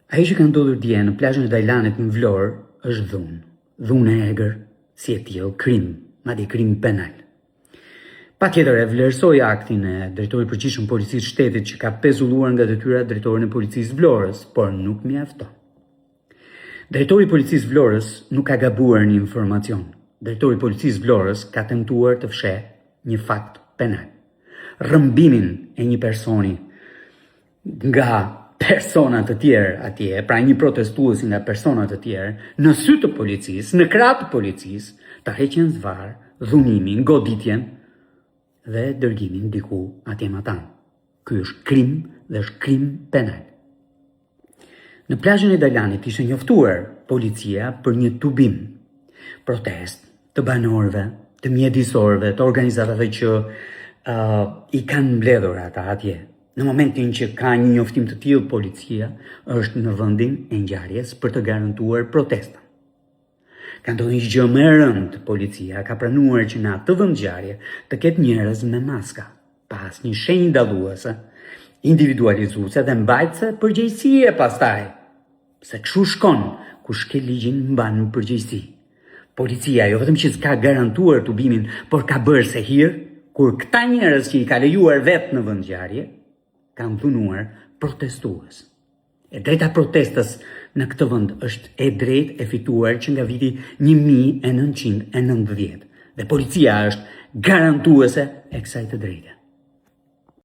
Ajo që ka ndodhur dje në plazhin e Dajlanit në Vlorë është dhunë. Dhunë e egër, si e tillë krim, madje krim penal. Patjetër e vlerësoj aktin e drejtorit përgjithshëm të Policisë së Shtetit që ka pezulluar nga detyra drejtorin e Policisë Vlorës, por nuk mjafton. Drejtori i Policisë Vlorës nuk ka gabuar një informacion. Drejtori i Policisë Vlorës ka tentuar të fshehë një fakt penal. Rrëmbimin e një personi nga persona të tjerë atje, pra një protestuesi nga persona të tjerë, në sy të policisë, në krah të policisë, ta heqen zvarr, dhunimin, goditjen dhe dërgimin diku atje më tan. Ky është krim dhe është krim penal. Në plazhin e Dajlanit ishte njoftuar policia për një tubim, protest të banorëve, të mjedisorëve, të organizatave që i kanë mbledhur ata atje. Në momentin që ka një njoftim të tillë, policia është në vendin e ngjarjes për të garantuar protestën. Ka ndodhur një gjë më e rëndë, policia ka pranuar që në atë vendngjarje të ketë njerëz me maska, pas një shenjë dalluese, individualizuese dhe mbajtëse përgjegjësie pastaj. Se kështu shkon, kush ke ligjin mban në përgjegjësi. Policia jo vetëm që s'ka garantuar tubimin, por ka bërë se hir, kur këta njerëz që i ka lejuar vetë në vendngjarje, kanë dhunuar protestues. E drejta protestës në këtë vend është e drejtë e fituar që nga viti 1990 dhe policia është garantuese e kësaj të drejte.